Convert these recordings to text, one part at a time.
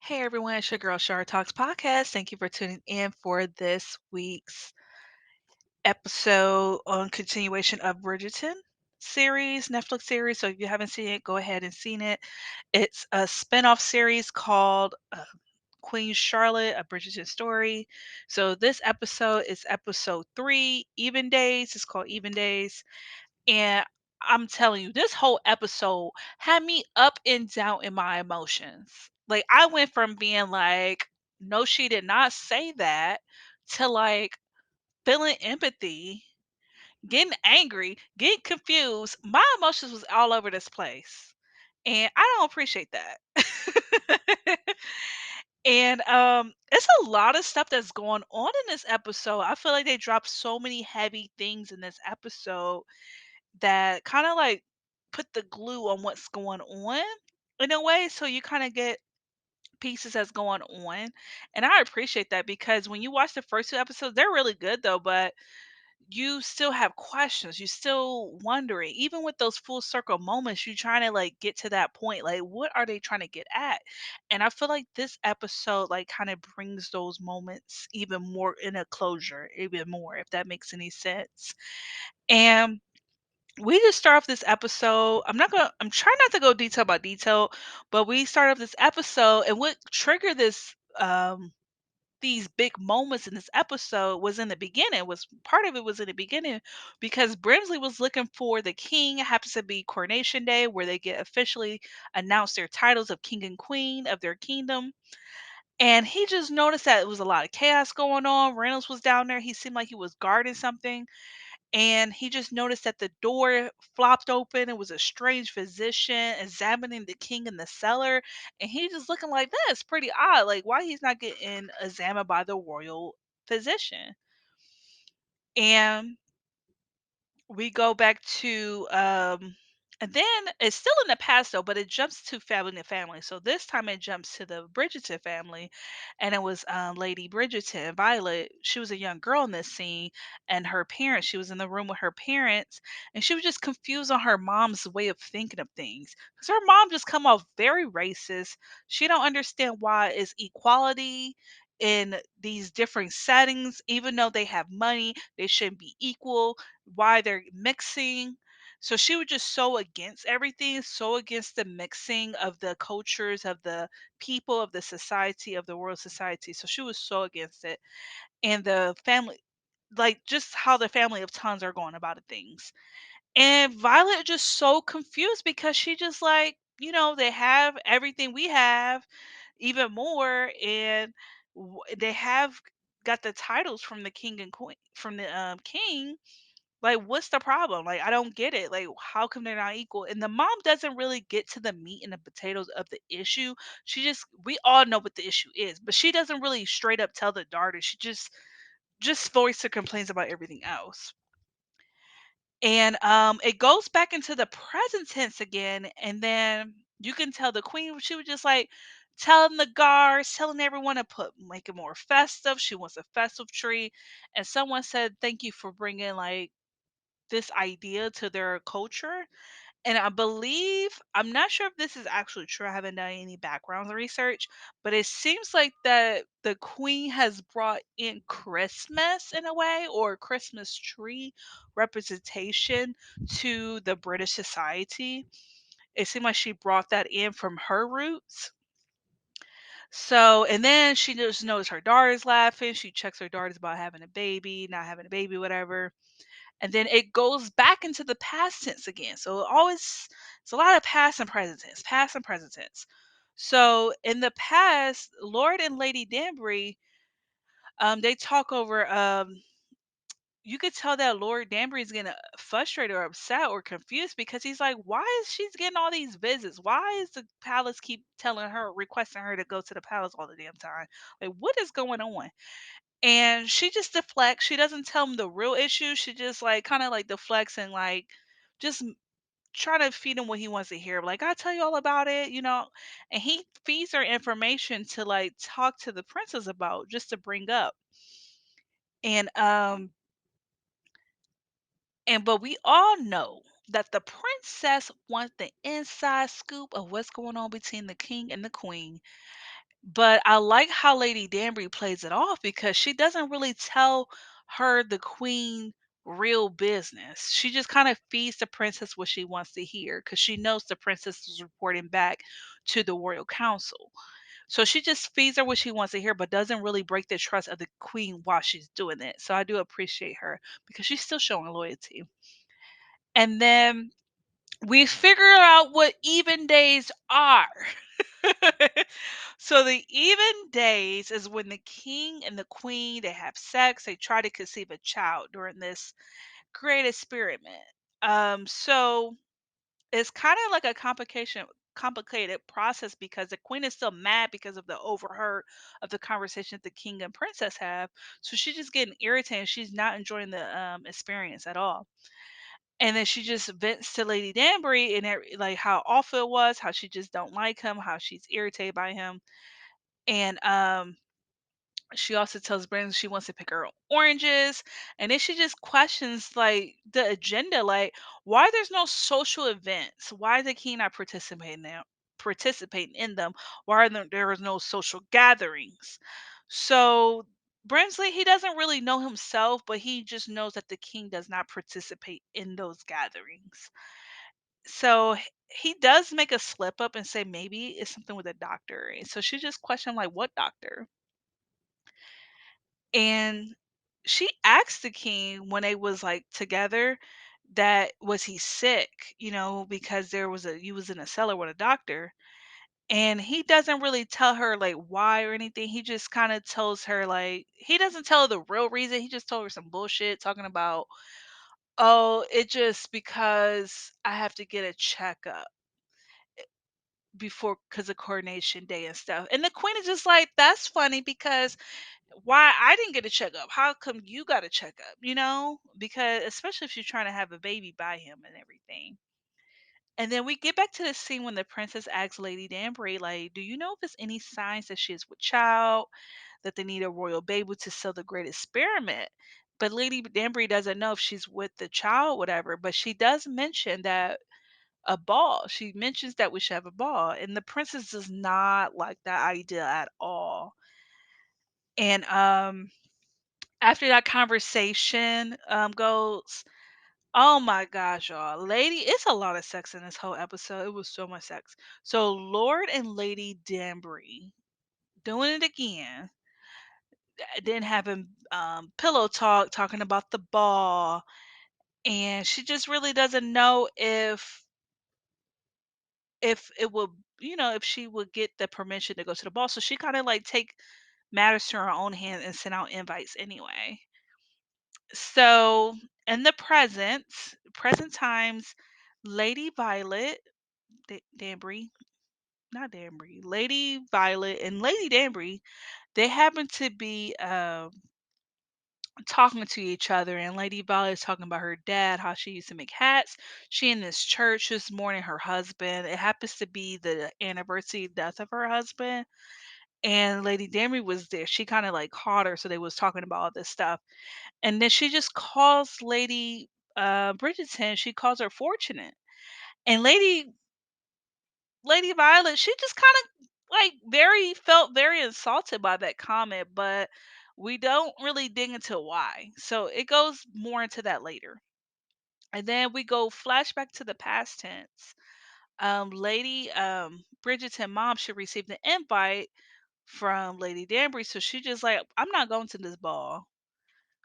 Hey everyone, it's your girl Shar Talks podcast. Thank you for tuning in for this week's episode on continuation of Bridgeton series, Netflix series. So if you haven't seen it, go ahead and seen it. It's a spin-off series called Queen Charlotte, a Bridgerton story. So this episode is episode 3, Even Days. It's called Even Days. And I'm telling you, this whole episode had me up and down in my emotions. Like, I went from being like, no, she did not say that, to like feeling empathy, getting angry, getting confused. My emotions was all over this place. And I don't appreciate that. And it's a lot of stuff that's going on in this episode. I feel like they dropped so many heavy things in this episode that kinda, like, put the glue on what's going on in a way, so you kinda get pieces that's going on, and I appreciate that because when you watch the first 2 episodes, they're really good though, but you still have questions, you still wondering, even with those full circle moments, you trying to, like, get to that point, like, what are they trying to get at? And I feel like this episode, like, kinda brings those moments even more in a closure, even more, if that makes any sense. And we just start off this episode. I'm trying not to go detail by detail, but we start off this episode and what triggered this these big moments in this episode was in the beginning, was part of it was in the beginning because Brimsley was looking for the king. It happens to be coronation day where they get officially announced their titles of king and queen of their kingdom. And he just noticed that it was a lot of chaos going on. Reynolds was down there. He seemed like he was guarding something and he just noticed that the door flopped open. It was a strange physician examining the king in the cellar, and he just looking like that's pretty odd. Like why he's not getting examined by the royal physician. And we go back to and then it's still in the past though, but it jumps to family to family. So this time it jumps to the Bridgerton family, and it was Lady Bridgerton, Violet. She was a young girl in this scene, and her parents. She was in the room with her parents, and she was just confused on her mom's way of thinking of things because her mom just come off very racist. She don't understand why is equality in these different settings, even though they have money, they shouldn't be equal why they're mixing. So she was just so against everything, so against the mixing of the cultures of the people of the society of the world society. So she was so against it. And the family like just how the family of tons are going about it things. And Violet just so confused because she just like, they have everything we have, even more, and they have got the titles from the king and queen from the king, like, what's the problem? Like, I don't get it. Like, how come they're not equal? And the mom doesn't really get to the meat and the potatoes of the issue. We all know what the issue is, but she doesn't really straight up tell the daughter. She just voice her complaints about everything else. And it goes back into the present tense again, and then you can tell the queen she was just like telling the guards, telling everyone to make it more festive. She wants a festive tree, and someone said, "Thank you for bringing like this idea to their culture." And I believe, I'm not sure if this is actually true. I haven't done any background research, but it seems like that the queen has brought in Christmas in a way, or Christmas tree representation to the British society. It seemed like she brought that in from her roots. So, and then she just knows her daughter's laughing. She checks her daughter's about having a baby, not having a baby, whatever, and then it goes back into the past tense again. So it's a lot of past and present tense, past and present tense. So in the past, Lord and Lady Danbury, they talk over. You could tell that Lord Danbury is getting frustrated or upset or confused because he's like, why is she's getting all these visits? Why is the palace keep telling her, requesting her to go to the palace all the damn time? Like, what is going on? And she just deflects. She doesn't tell him the real issue. She just like kind of like deflects and like just try to feed him what he wants to hear. Like, I'll tell you all about it. And he feeds her information to like talk to the princess about just to bring up. And but we all know that the princess wants the inside scoop of what's going on between the king and the queen. But I like how Lady Danbury plays it off because she doesn't really tell her the queen real business. She just kind of feeds the princess what she wants to hear because she knows the princess is reporting back to the royal council. So she just feeds her what she wants to hear, but doesn't really break the trust of the queen while she's doing it. So I do appreciate her because she's still showing loyalty. And then we figure out what even days are. So the even days is when the king and the queen they have sex. They try to conceive a child during this great experiment. So it's kind of like a complicated process because the queen is still mad because of the overheard of the conversation the king and princess have. So she's just getting irritated. She's not enjoying the experience at all. And then she just vents to Lady Danbury and like how awful it was, how she just don't like him, how she's irritated by him. And she also tells Brandon she wants to pick her own oranges, and then she just questions like the agenda, like why there's no social events, why the king not participating in them, why are there is no social gatherings. So Brinsley, he doesn't really know himself, but he just knows that the king does not participate in those gatherings. So he does make a slip up and say maybe it's something with a doctor. And so she just questioned like what doctor? And she asked the king when they was like together that was he sick, because there was a you was in a cellar with a doctor. And he doesn't really tell her like why or anything. He just kind of tells her like he doesn't tell her the real reason. He just told her some bullshit talking about, oh, it just because I have to get a checkup before because of coronation day and stuff. And the queen is just like, that's funny because why I didn't get a checkup? How come you got a checkup? Because especially if you're trying to have a baby by him and everything. And then we get back to the scene when the princess asks Lady Danbury, like, do you know if there's any signs that she is with child, that they need a royal baby to sell the great experiment? But Lady Danbury doesn't know if she's with the child, whatever. But she does mention that a ball. She mentions that we should have a ball. And the princess does not like that idea at all. And after that conversation goes, oh my gosh, y'all. Lady, it's a lot of sex in this whole episode. It was so much sex. So Lord and Lady Danbury doing it again. Then having pillow talk, talking about the ball. And she just really doesn't know if it will, if she would get the permission to go to the ball. So she kind of like take matters to her own hand and send out invites anyway. So in the present times, Lady Violet, Danbury, not Danbury, Lady Violet and Lady Danbury, they happen to be talking to each other, and Lady Violet is talking about her dad, how she used to make hats. She in this church this morning, her husband. It happens to be the anniversary death of her husband, and Lady Danbury was there. She kind of like caught her, so they was talking about all this stuff. And then she just calls Lady Bridgeton, she calls her fortunate. And Lady Violet, she just kind of like very felt very insulted by that comment, but we don't really dig into why. So it goes more into that later. And then we go flashback to the past tense. Lady Bridgerton mom should receive the invite from Lady Danbury. So she just like, I'm not going to this ball.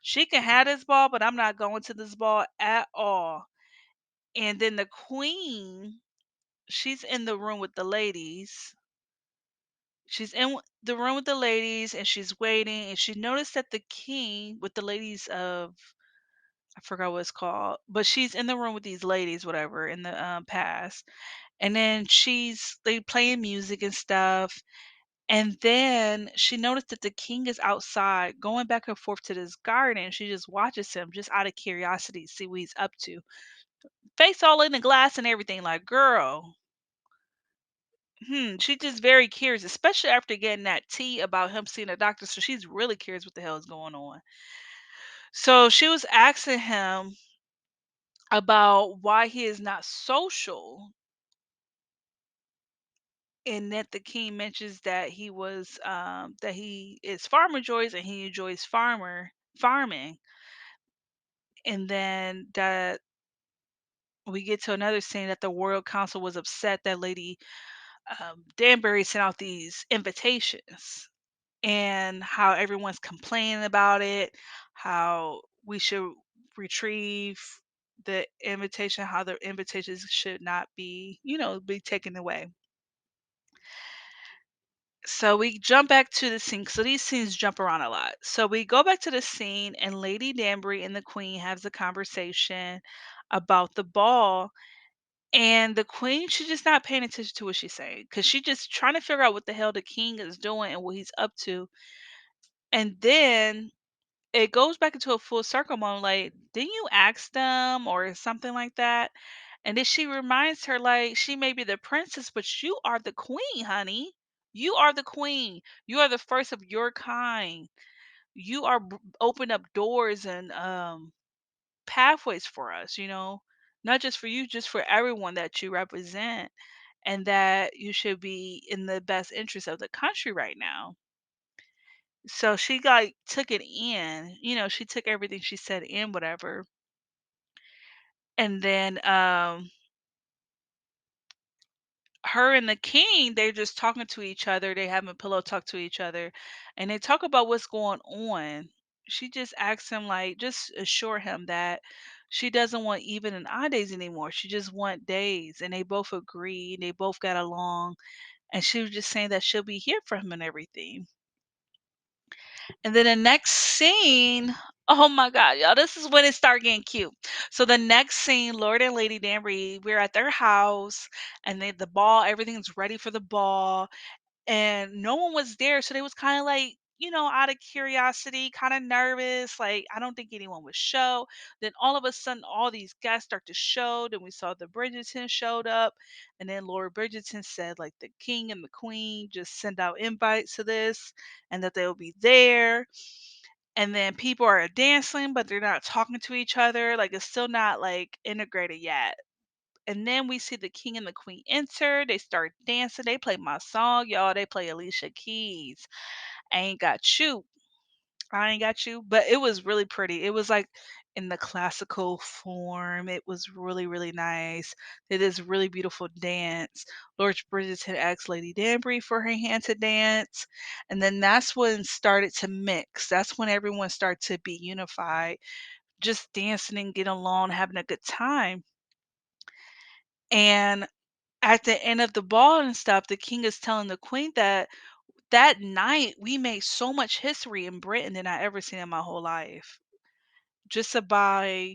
She can have this ball, but I'm not going to this ball at all. And then the queen, she's in the room with the ladies. She's in the room with the ladies and she's waiting and she noticed that the king with the ladies of I forgot what it's called, but she's in the room with these ladies, whatever, in the past. And then they playing music and stuff. And then she noticed that the king is outside going back and forth to this garden. She just watches him just out of curiosity to see what he's up to. Face all in the glass and everything, like, girl. She just very curious, especially after getting that tea about him seeing a doctor. So she's really curious what the hell is going on. So she was asking him about why he is not social. and that the king mentions that that he is farmer joys and he enjoys farming. And then that we get to another scene that the royal council was upset that Lady Danbury sent out these invitations and how everyone's complaining about it, how we should retrieve the invitation, how the invitations should not be, be taken away. So we jump back to the scene. So these scenes jump around a lot. So we go back to the scene, and Lady Danbury and the Queen has a conversation about the ball. And the Queen, she's just not paying attention to what she's saying because she's just trying to figure out what the hell the king is doing and what he's up to. And then it goes back into a full circle moment, like, "Didn't you ask them?" or something like that. And then she reminds her, like, she may be the princess, but you are the queen, honey. You are the queen. You are the first of your kind. You are open up doors and pathways for us, not just for you, just for everyone that you represent, and that you should be in the best interest of the country right now. So she like took it in, she took everything she said in, whatever. And then her and the king, they're just talking to each other. They having a pillow talk to each other, and they talk about what's going on. She just asks him, like, just assure him that she doesn't want even and odd days anymore. She just want days, and they both agree. They both got along, and she was just saying that she'll be here for him and everything. And then the next scene, oh my god, y'all, this is when it started getting cute. So the next scene, Lord and Lady Danbury, we're at their house, and the ball, everything's ready for the ball, and no one was there, so they was kind of like, out of curiosity, kind of nervous, like I don't think anyone would show. Then all of a sudden all these guests start to show. Then we saw the Bridgerton showed up, and then Lord Bridgerton said like the king and the queen just send out invites to this, and that they'll be there. And then people are dancing, but they're not talking to each other, like it's still not like integrated yet. And then we see the king and the queen enter. They start dancing. They play my song, y'all. They play Alicia Keys. I ain't got you. I ain't got you. But it was really pretty. It was like in the classical form. It was really, really nice. They did this really beautiful dance. Lord Bridgerton asked Lady Danbury for her hand to dance. And then that's when started to mix. That's when everyone started to be unified, just dancing and getting along, having a good time. And at the end of the ball and stuff, the king is telling the queen that that night we made so much history in Britain than I ever seen in my whole life. Just by,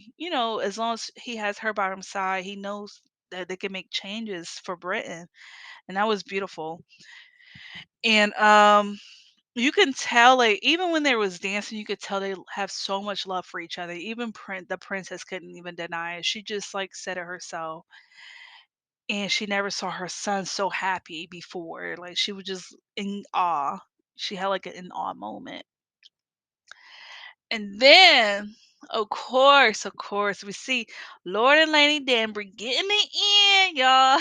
as long as he has her by his side, he knows that they can make changes for Britain. And that was beautiful. And you can tell, like, even when there was dancing, you could tell they have so much love for each other. Even the princess couldn't even deny it. She just like said it herself. And she never saw her son so happy before, like, she was just in awe. She had, like, an in awe moment. And then, of course, we see Lord and Lady Danbury getting it in, y'all.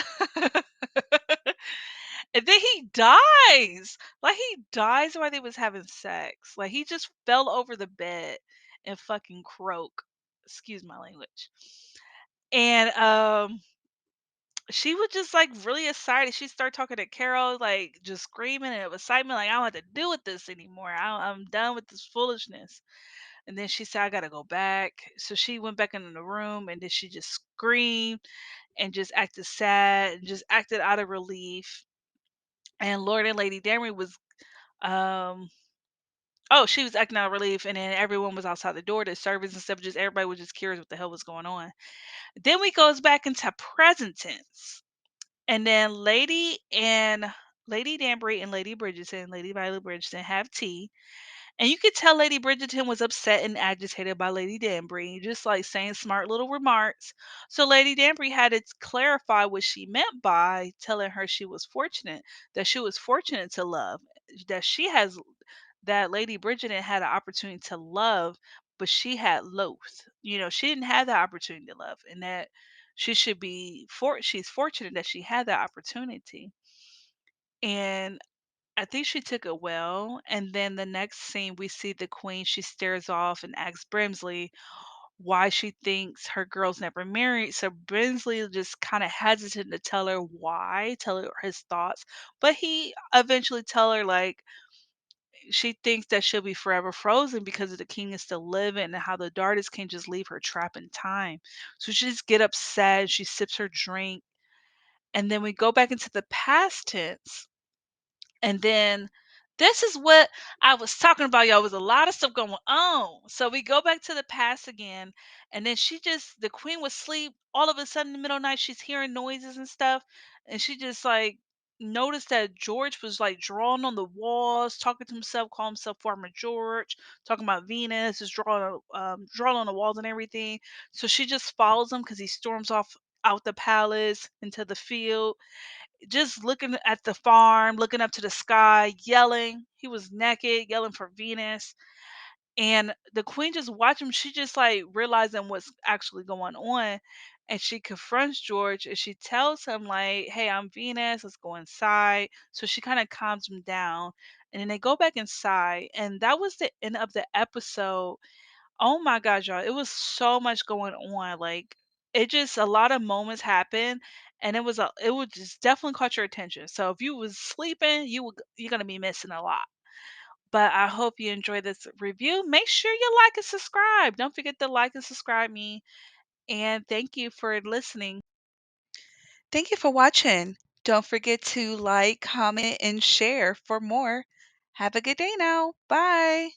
And then he dies. Like, he dies while they was having sex. Like, he just fell over the bed and fucking croak. Excuse my language. And, she was just like really excited. She started talking to Carol, like just screaming and excitement, like I don't have to deal with this anymore. I'm done with this foolishness. And then she said, I gotta go back. So she went back into the room, and then she just screamed and just acted sad and just acted out of relief. And Lord and Lady Danbury was um oh, she was acting out of relief, and then everyone was outside the door, the servants and stuff, just everybody was just curious what the hell was going on. Then we goes back into present tense. And then Lady Danbury and Lady Bridgerton, Lady Violet Bridgerton, have tea. And you could tell Lady Bridgerton was upset and agitated by Lady Danbury, just like saying smart little remarks. So Lady Danbury had to clarify what she meant by telling her that she was fortunate to love, that she has that Lady Bridgerton had an opportunity to love, but she had loath. She didn't have the opportunity to love, and that she's fortunate that she had that opportunity. and I think she took it well. And then the next scene, we see the queen. She stares off and asks Brimsley why she thinks her girl's never married. So Brinsley just kind of hesitant to tell her why, tell her his thoughts. But he eventually tell her like she thinks that she'll be forever frozen because of the king is still living and how the darkness can just leave her trapped in time. So she just get upset. She sips her drink, and then we go back into the past tense, and then this is what I was talking about, y'all. Was a lot of stuff going on. So we go back to the past again, and then the queen was asleep. All of a sudden, in the middle of the night, she's hearing noises and stuff, and she just like noticed that George was like drawing on the walls, talking to himself, calling himself Farmer George, talking about Venus, is drawing on the walls and everything. So she just follows him because he storms off out the palace into the field, just looking at the farm, looking up to the sky, yelling. He was naked, yelling for Venus. And the queen just watched him. She just like realizing what's actually going on. And she confronts George and she tells him, like, hey, I'm Venus. Let's go inside. So she kind of calms him down. And then they go back inside. And that was the end of the episode. Oh my gosh, y'all, it was so much going on, like, it just a lot of moments happened, and it would just definitely caught your attention. So if you was sleeping, you're gonna be missing a lot. But I hope you enjoy this review. Make sure you like and subscribe. Don't forget to like and subscribe me, and thank you for listening. Thank you for watching. Don't forget to like, comment, and share for more. Have a good day now. Bye.